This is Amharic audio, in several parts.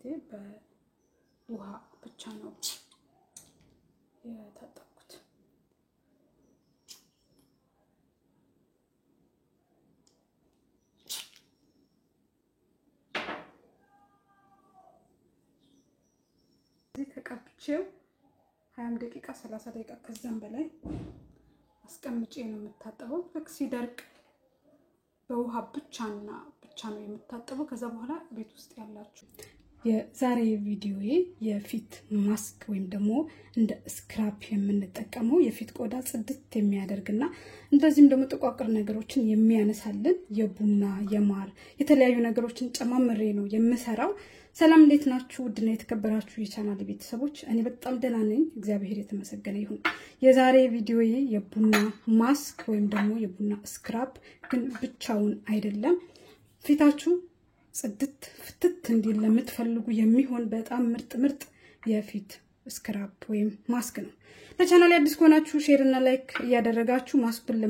ፊቴ በውሃ ብቻ ነው የታጠብኩት። እዚህ ከቀብቼው 20 ደቂቃ 30 ደቂቃ ከዛም በላይ አስቀምጬ ነው የምታጠበው። ልክ ሲደርቅ በውሃ ብቻ ነው የምታጠበው። ከዛ በኋላ ቤት ውስጥ ያላችሁ የዛሬ ቪዲዮዬ የፊት ማስክ ወይም ደግሞ እንደ ስክራፕ የምንጠቀመው የፊት ቆዳ ጽድት የሚያደርግና እንደዚህም ደግሞ ጥቋቁር ነገሮችን የሚያነሳልን የቡና የማር የተለያዩ ነገሮችን ጨማምሬ ነው የምሰራው። ሰላም እንዴት ናችሁ? ውድና የተከበራችሁ የቻናል ቤተሰቦች፣ እኔ በጣም ደህና ነኝ፣ እግዚአብሔር የተመሰገነ ይሁን። የዛሬ ቪዲዮዬ የቡና ማስክ ወይም ደግሞ የቡና ስክራፕ ግን ብቻውን አይደለም። ፊታችሁ ጽድት ፍትት እንዲል ለምትፈልጉ የሚሆን በጣም ምርጥ የፊት ስክራፕ ወይም ማስክ ነው። ለቻናሌ አዲስ ከሆናችሁ ሼር እና ላይክ እያደረጋችሁ ማስኩን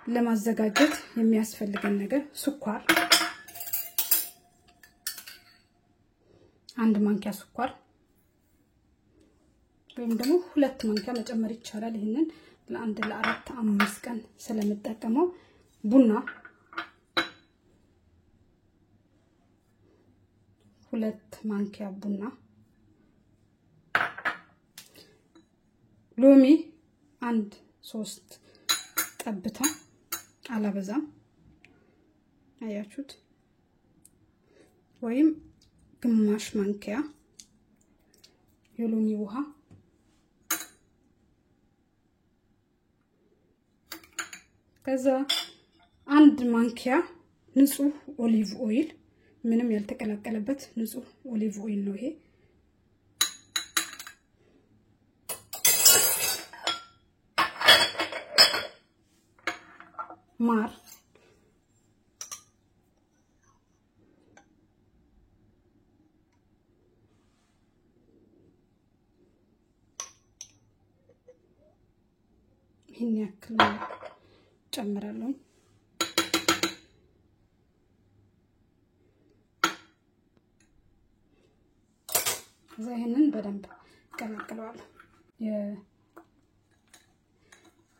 ለማዘጋጀት የሚያስፈልገን ነገር ስኳር፣ 1 ማንኪያ ስኳር ወይም ደግሞ 2 ማንኪያ መጨመር ይቻላል። ይሄንን ለ4-5 ቀን ስለምጠቀመው ቡና 2 ማንኪያ ቡና፣ ሎሚ 1-3 ጠብታ አላበዛም፣ አያችሁት፣ ወይም ግማሽ ማንኪያ የሎሚ ውሃ፣ ከዛ 1 ማንኪያ ንጹህ ኦሊቭ ኦይል፣ ምንም ያልተቀላቀለበት ንጹህ ኦሊቭ ኦይል ነው ይሄ። ማር ይሄን ያክል ጨምራለሁ። ይሄንን በደንብ ቀላቅለዋለሁ።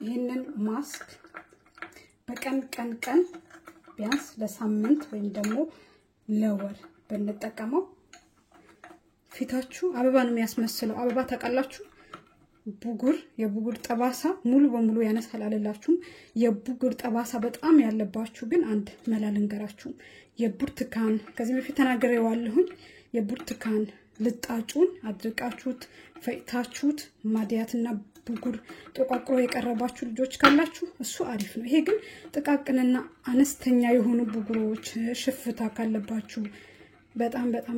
ይሄንን ማስክ በቀን ቢያንስ ለሳምንት ወይም ደግሞ ለወር ብንጠቀመው ፊታችሁ አበባ ነው የሚያስመስለው። አበባ ታውቃላችሁ? የቡጉር ጠባሳ ሙሉ በሙሉ ያነሳላላችሁ። የቡጉር ጠባሳ በጣም ያለባችሁ ግን አንድ መላ ልንገራችሁ። የብርቱካን ከዚህ በፊት ተናግሬዋለሁኝ። የብርቱካን ልጣጩን አድርቃችሁት ፈጭታችሁት ማዲያትና ቡጉር ተቋቁሮ የቀረባችሁ ልጆች ካላችሁ እሱ አሪፍ ነው። ይሄ ግን ጥቃቅንና አነስተኛ የሆኑ ቡጉሮች ሽፍታ ካለባችሁ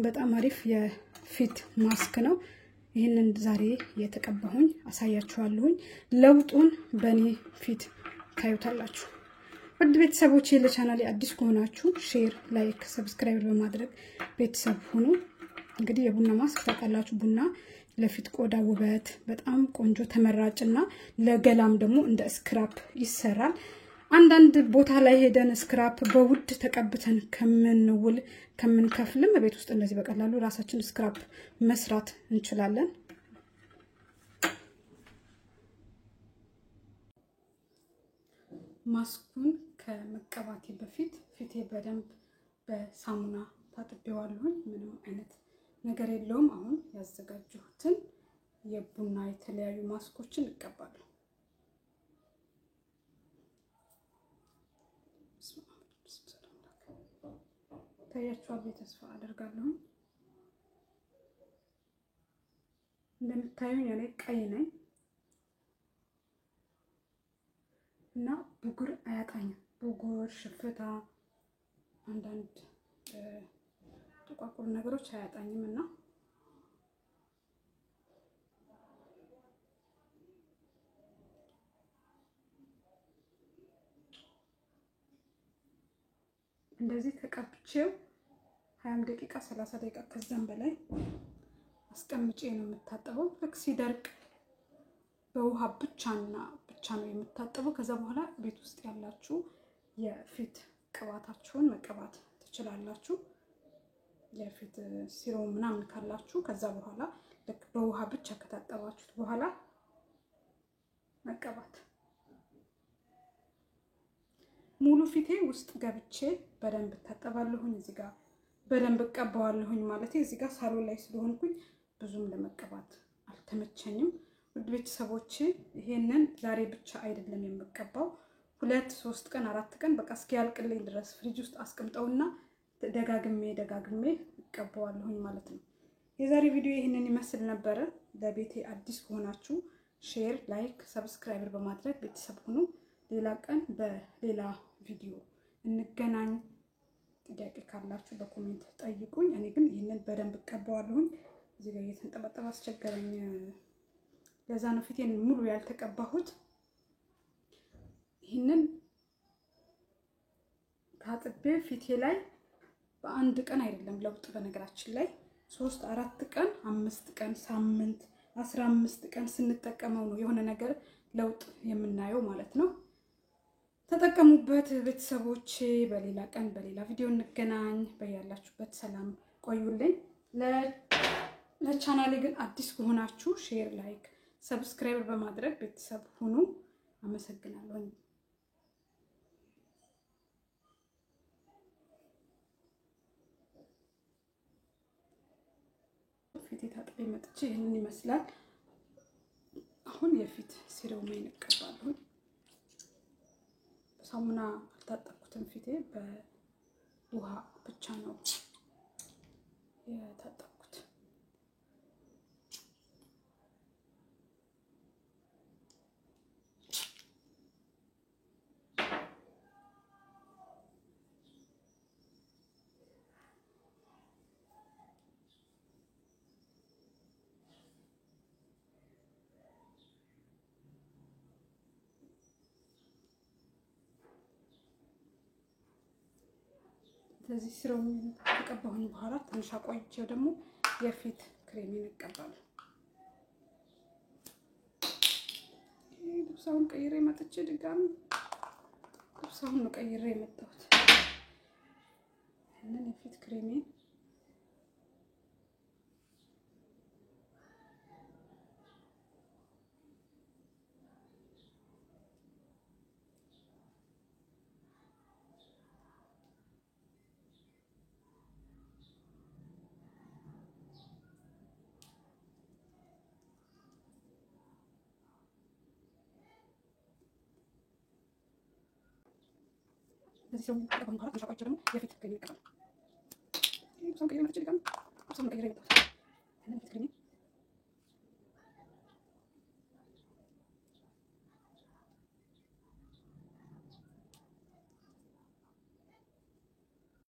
በጣም አሪፍ የፊት ማስክ ነው። ይሄንን ዛሬ የተቀባሁኝ አሳያችኋለሁኝ። ለውጡን በኔ ፊት ታዩታላችሁ። ውድ ቤተሰቦቼ ለቻናሌ አዲስ ከሆናችሁ ሼር፣ ላይክ፣ ሰብስክራይብ በማድረግ ቤተሰብ ሁኑ። እንግዲህ የቡና ማስክ ታውቃላችሁ፣ ቡና ለፊት ቆዳ ውበት በጣም ቆንጆ ተመራጭና ለገላም ደግሞ እንደ ስክራፕ ይሰራል። አንዳንድ ቦታ ላይ ሄደን ስክራፕ በውድ ተቀብተን ከምንከፍልም ቤት ውስጥ እንደዚህ በቀላሉ ራሳችን ስክራፕ መስራት እንችላለን። ማስኩን ከመቀባቴ በፊት ፊቴ በደንብ በሳሙና ታጥቤዋለሁኝ። ምንም አይነት ነገር የለውም። አሁን ያዘጋጀሁትን የቡና የተለያዩ ማስኮችን እቀባለሁ። ታያችኋል ብዬ ተስፋ አደርጋለሁ። እንደምታዩኝ እኔ ቀይ ነኝ እና ቡጉር አያጣኝም። ቡጉር፣ ሽፍታ፣ አንዳንድ ጥቋቁር ነገሮች አያጣኝም እና እንደዚህ ተቀብቼው 20 ደቂቃ 30 ደቂቃ ከዛም በላይ አስቀምጬ ነው የምታጠበው። ልክ ሲደርቅ በውሃ ብቻ ነው የምታጠበው። ከዛ በኋላ ቤት ውስጥ ያላችሁ የፊት ቅባታችሁን መቀባት ትችላላችሁ። የፊት ሲሮም ምናምን ካላችሁ ከዛ በኋላ ልክ በውሃ ብቻ ከታጠባችሁት በኋላ መቀባት። ሙሉ ፊቴ ውስጥ ገብቼ በደንብ ታጠባለሁኝ። እዚህ ጋር በደንብ እቀባዋለሁኝ ማለት እዚህ ጋር ሳሎን ላይ ስለሆንኩኝ ብዙም ለመቀባት አልተመቸኝም። ውድ ቤተሰቦቼ ይሄንን ዛሬ ብቻ አይደለም የምቀባው 2 3 ቀን 4 ቀን በቃ እስኪያልቅልኝ ድረስ ፍሪጅ ውስጥ አስቀምጠውና ደጋግሜ እቀባዋለሁኝ ማለት ነው። የዛሬ ቪዲዮ ይሄንን ይመስል ነበር። ለቤቴ አዲስ ከሆናችሁ ሼር፣ ላይክ፣ ሰብስክራይብ በማድረግ ቤተሰብ ሁኑ። ሌላ ቀን በሌላ ቪዲዮ እንገናኝ። ጥያቄ ካላችሁ በኮሜንት ጠይቁኝ። እኔ ግን ይሄንን በደንብ እቀባዋለሁኝ። እዚህ ጋር እየተንጠባጠበ አስቸገረኝ። ለዛ ነው ፊቴን ሙሉ ያልተቀባሁት። ይሄንን ታጥቤ ፊቴ ላይ በአንድ ቀን አይደለም ለውጥ በነገራችን ላይ 3 4 ቀን 5 ቀን ሳምንት 15 ቀን ስንጠቀመው ነው የሆነ ነገር ለውጥ የምናየው ማለት ነው። ተጠቀሙበት ቤተሰቦቼ። በሌላ ቀን በሌላ ቪዲዮ እንገናኝ። በያላችሁበት ሰላም ቆዩልኝ። ለቻናሌ ግን አዲስ ከሆናችሁ ሼር፣ ላይክ፣ ሰብስክራይብ በማድረግ ቤተሰብ ሁኑ። አመሰግናለሁ። ፊቴ ታጥቤ መጥቼ ይሄንን ይመስላል። አሁን የፊት ሲሮሜን እቀባለሁ። ሳሙና አልታጠብኩትም። ፊቴ በውሃ ብቻ ነው የታጠብኩት። ስለዚህ ሲሮም ተቀባሁኝ በኋላ ትንሽ አቆይቼው ደግሞ የፊት ክሬሜን እቀባለሁ። ልብሳውን ቀይሬ መጥቼ ድጋሚ ልብሳውን ነው ቀይሬ የመጣሁት። ይሄንን የፊት ክሬሜን እዚህ ሰው ተቀበል በኋላ ተሻቆች ደግሞ የፊት ክሬም ይቀባል። ይሄ ሰው ቀይሬ መጥቼ ድጋሚ ልብሳውን ቀይሬ የመጣሁት